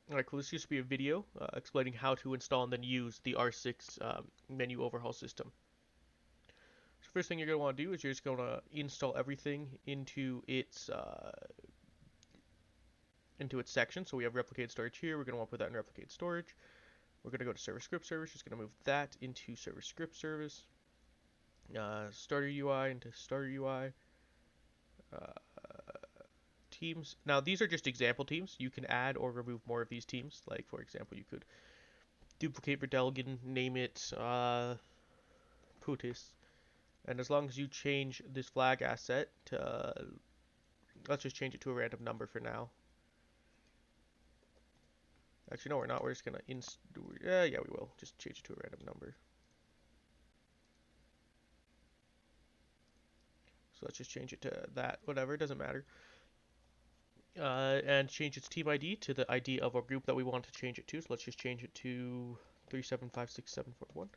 Alright, cool. This used to be a video explaining how to install and then use the R6 menu overhaul system. So first thing you're going to want to do is you're just going to install everything into its section. So we have replicated storage here. We're going to want to put that in replicated storage. We're going to go to server script service. Just going to move that into server script service. Starter UI into starter UI. Uh, Teams. Now these are just example teams. You can add or remove more of these teams. Like for example, you could duplicate Verdelgen, name it Putis, and as long as you change this flag asset to, let's just change it to a random number for now. Actually, no, we're not. We're just gonna yeah, we will. Just change it to a random number. So let's just change it to that. Whatever, it doesn't matter. And change its team ID to the ID of a group that we want to change it to. So let's just change it to 37567141.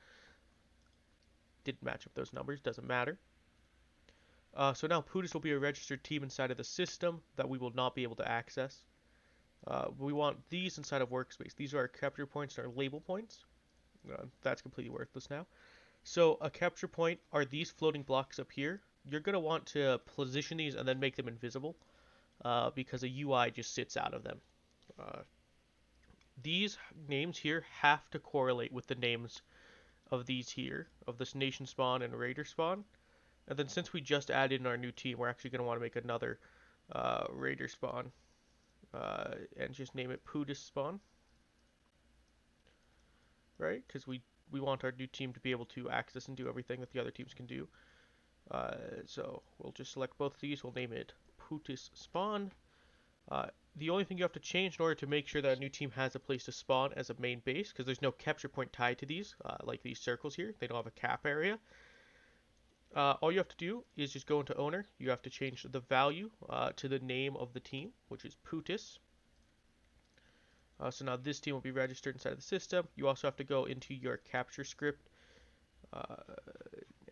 Didn't match up those numbers. Doesn't matter. So now Putis will be a registered team inside of the system that we will not be able to access. We want these inside of workspace. These are our capture points and our label points. That's completely worthless now. So a capture point are these floating blocks up here. You're going to want to position these and then make them invisible because a UI just sits out of them. Uh, these names here have to correlate with the names of these here, of this nation spawn and raider spawn. And then since we just added in our new team, we're actually going to want to make another raider spawn and just name it Putis spawn, right? Because we want our new team to be able to access and do everything that the other teams can do. So we'll just select both of these. We'll name it Putis spawn. The only thing you have to change in order to make sure that a new team has a place to spawn as a main base, because there's no capture point tied to these, like these circles here. They don't have a cap area. All you have to do is just go into owner. You have to change the value to the name of the team, which is Putis. So now this team will be registered inside of the system. You also have to go into your capture script, uh,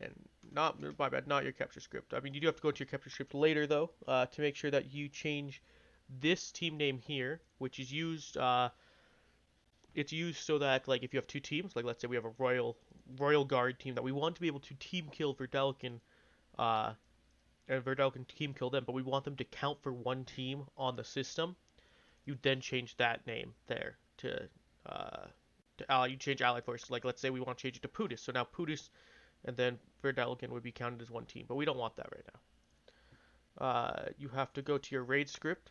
and not my bad, not your capture script. I mean, you do have to go into your capture script later though, to make sure that you change this team name here, which is used. It's used so that like if you have two teams, like let's say we have a royal guard team that we want to be able to team kill Verdelkin, uh, and Verdelkin team kill them, but we want them to count for one team on the system. You then change that name there uh, to ally. You change allied forces. Like let's say we want to change it to Putis. So now Putis and then Verdelkin would be counted as one team, but we don't want that right now. You have to go to your raid script.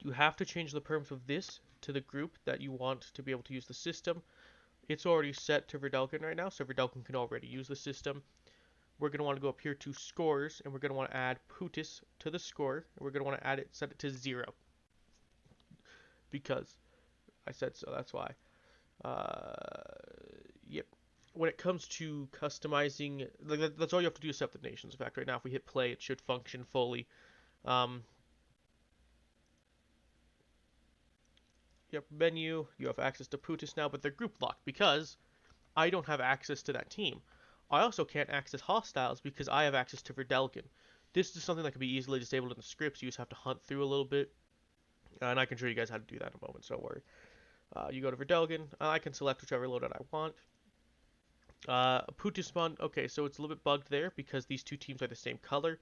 You have to change the perms of this to the group that you want to be able to use the system. It's already set to Verdelkin right now, so Verdelkin can already use the system. We're going to want to go up here to scores, and we're going to want to add Putis to the score, and we're going to want to set it to 0, because I said so, that's why. Yep. When it comes to customizing, like, that's all you have to do is set up the nations. In fact, right now, if we hit play, it should function fully. Um, yep, menu, you have access to Putis now, but they're group locked because I don't have access to that team. I also can't access hostiles because I have access to Verdelkin. This is something that can be easily disabled in the scripts. You just have to hunt through a little bit, and I can show you guys how to do that in a moment, so don't worry. You go to Verdelgen. I can select whichever loadout I want. Putis spawn. Okay, so it's a little bit bugged there because these two teams are the same color.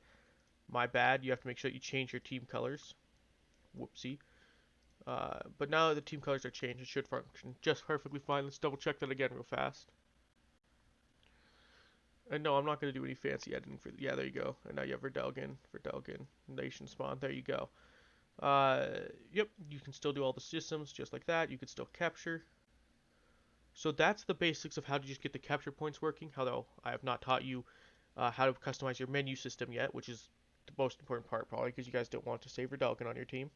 My bad. You have to make sure that you change your team colors. Whoopsie. But now that the team colors are changed, it should function just perfectly fine. Let's double check that again real fast. And no, I'm not going to do any fancy editing for. Yeah, there you go. And now you have Verdelgen, Nation Spawn. There you go. Yep, you can still do all the systems just like that. You can still capture. So that's the basics of how to just get the capture points working. Although I have not taught you how to customize your menu system yet, which is the most important part probably because you guys don't want to save Verdelgen on your team.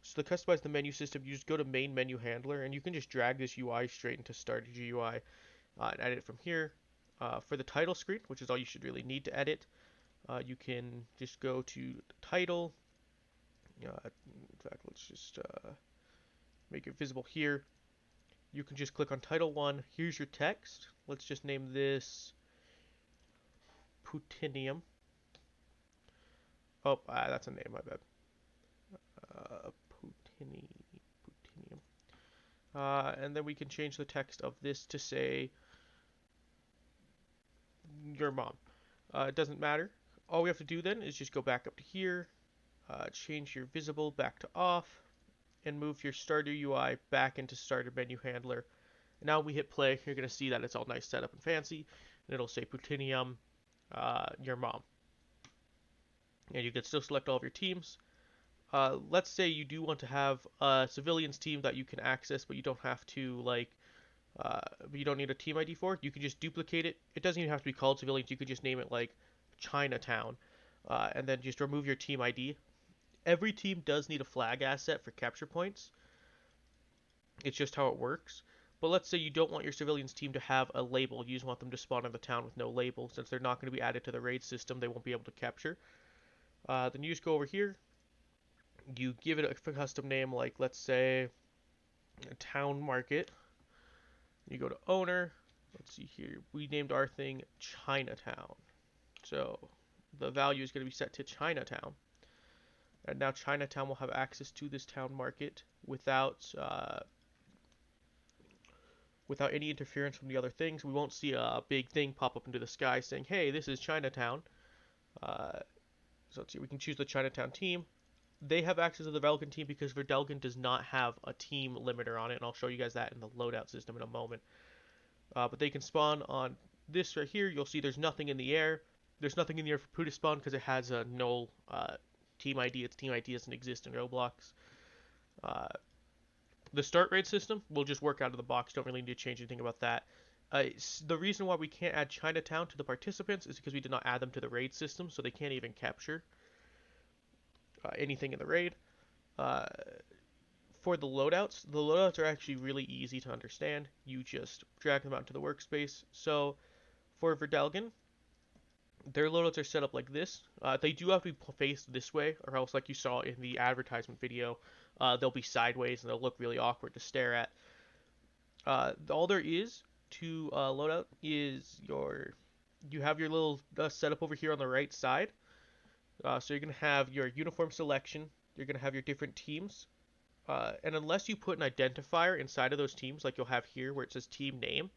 So to customize the menu system, you just go to main menu handler and you can just drag this UI straight into start GUI and edit it from here. For the title screen, which is all you should really need to edit, you can just go to title. In fact, let's just make it visible here. You can just click on title 1. Here's your text. Let's just name this Putinium. Oh, that's a name, my bad. Putini, And then we can change the text of this to say your mom. It doesn't matter. All we have to do then is just go back up to here, change your visible back to off, and move your starter UI back into starter menu handler. And now we hit play, you're going to see that it's all nice set up and fancy, and it'll say Putinium, your mom. And you can still select all of your teams. Let's say you do want to have a civilians team that you can access, but you don't have to you don't need a team ID for it. You can just duplicate it. It doesn't even have to be called civilians. You could just name it like Chinatown, and then just remove your team ID. Every team does need a flag asset for capture points. It's just how it works. But let's say you don't want your civilians team to have a label. You just want them to spawn in the town with no label. Since they're not going to be added to the raid system, they won't be able to capture. Then you just go over here. You give it a custom name, like let's say town market. You go to owner. Let's see here. We named our thing Chinatown. So the value is going to be set to Chinatown. And now Chinatown will have access to this town market without any interference from the other things. We won't see a big thing pop up into the sky saying, hey, this is Chinatown. So let's see, we can choose the Chinatown team. They have access to the Verdelgen team because Verdelgen does not have a team limiter on it, and I'll show you guys that in the loadout system in a moment. But they can spawn on this right here. You'll see there's nothing in the air. There's nothing in the air for Putis spawn because it has a null team ID. Its team ID doesn't exist in Roblox. The start raid system will just work out of the box. Don't really need to change anything about that. The reason why we can't add Chinatown to the participants is because we did not add them to the raid system, so they can't even capture anything in the raid. For the loadouts are actually really easy to understand. You just drag them out into the workspace. So for Verdelgen, their loadouts are set up like this. They do have to be faced this way, or else, like you saw in the advertisement video, they'll be sideways and they'll look really awkward to stare at. All there is to loadout is you have your little setup over here on the right side. So you're going to have your uniform selection. You're going to have your different teams. And unless you put an identifier inside of those teams, like you'll have here where it says team name,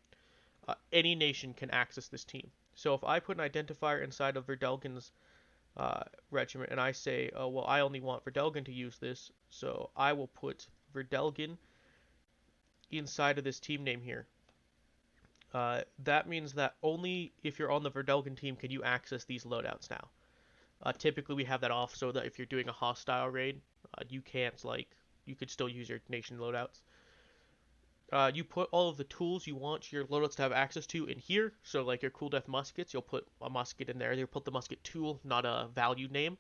any nation can access this team. So if I put an identifier inside of Verdelgen's regiment and I say, oh, well, I only want Verdelgen to use this, so I will put Verdelgen inside of this team name here. That means that only if you're on the Verdelgen team can you access these loadouts now. Typically we have that off so that if you're doing a hostile raid, you could still use your nation loadouts. You put all of the tools you want your loadouts to have access to in here. So like your cool death muskets, you'll put a musket in there. You'll put the musket tool, not a value name.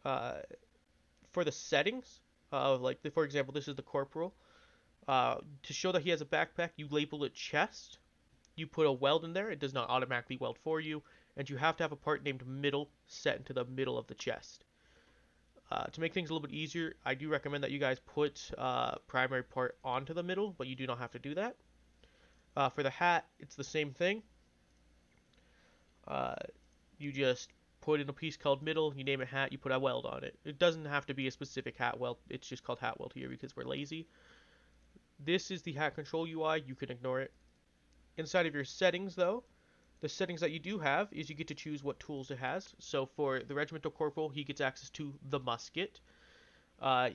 For the settings, for example, this is the corporal. To show that he has a backpack, you label it chest. You put a weld in there. It does not automatically weld for you. And you have to have a part named middle set into the middle of the chest. To make things a little bit easier, I do recommend that you guys put primary part onto the middle, but you do not have to do that. For the hat, it's the same thing. You just put in a piece called middle, you name it hat, you put a weld on it. It doesn't have to be a specific hat weld, it's just called hat weld here because we're lazy. This is the hat control UI, you can ignore it. Inside of your settings though, the settings that you do have is you get to choose what tools it has. So for the regimental corporal, he gets access to the musket.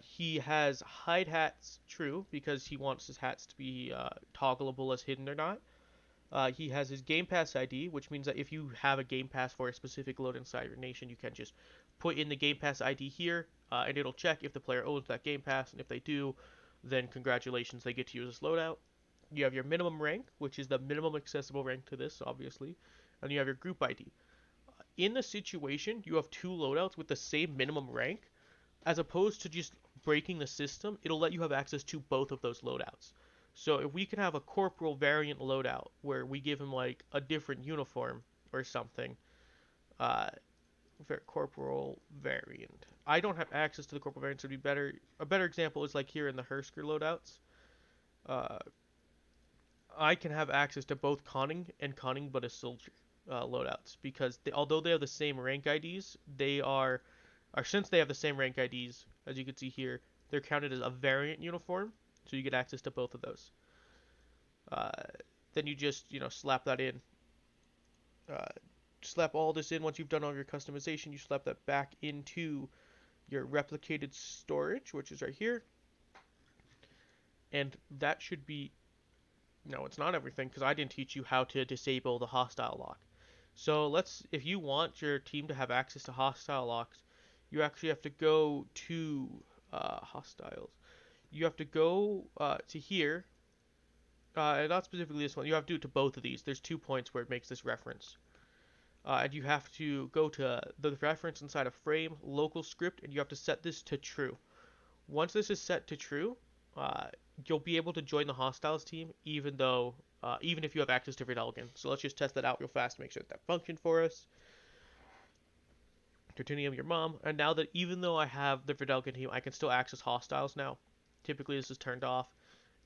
He has hide hats, true, because he wants his hats to be toggleable as hidden or not. He has his Game Pass ID, which means that if you have a Game Pass for a specific load inside your nation, you can just put in the Game Pass ID here, and it'll check if the player owns that Game Pass, and if they do, then congratulations, they get to use this loadout. You have your minimum rank, which is the minimum accessible rank to this, obviously, and you have your group ID. In the situation, you have two loadouts with the same minimum rank, as opposed to just breaking the system, it'll let you have access to both of those loadouts. So if we can have a corporal variant loadout where we give him like a different uniform or something, corporal variant. I don't have access to the corporal variant, so it'd be better. A better example is like here in the Hersker loadouts. I can have access to both conning and conning but a soldier loadouts because although they have the same rank IDs, since they have the same rank IDs, as you can see here, they're counted as a variant uniform. So you get access to both of those. Uh, then you just, slap that in. Uh, slap all this in once you've done all your customization. You slap that back into your replicated storage, which is right here. And that should be, no, it's not everything because I didn't teach you how to disable the hostile lock. So if you want your team to have access to hostile locks, you actually have to go to hostiles. You have to go to here, not specifically this one. You have to do it to both of these. There's 2 points where it makes this reference. And you have to go to the reference inside a frame, local script, and you have to set this to true. Once this is set to true, uh, you'll be able to join the hostiles team even if you have access to Vidalgan. So let's just test that out real fast to make sure that functioned for us. Continuing your mom, and now that even though I have the Vidalgan team, I can still access hostiles now. Typically this is turned off.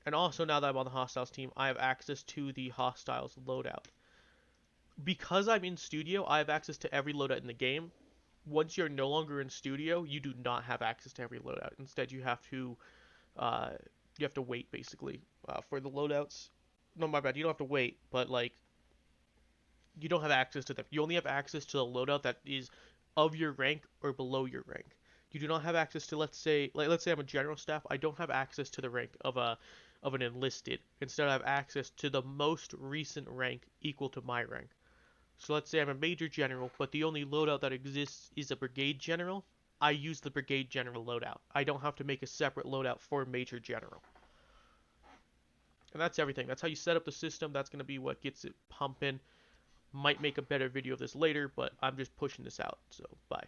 And also now that I'm on the hostiles team, I have access to the hostiles loadout. Because I'm in studio, I have access to every loadout in the game. Once you're no longer in studio, you do not have access to every loadout. Instead, uh, you have to wait basically for the loadouts. No, my bad. You don't have to wait, but like you don't have access to them. You only have access to the loadout that is of your rank or below your rank. You do not have access to let's say I'm a general staff. I don't have access to the rank of an enlisted. Instead, I have access to the most recent rank equal to my rank. So let's say I'm a major general, but the only loadout that exists is a brigade general. I use the brigade general loadout. I don't have to make a separate loadout for major general. And that's everything. That's how you set up the system. That's going to be what gets it pumping. Might make a better video of this later, but I'm just pushing this out. So, bye.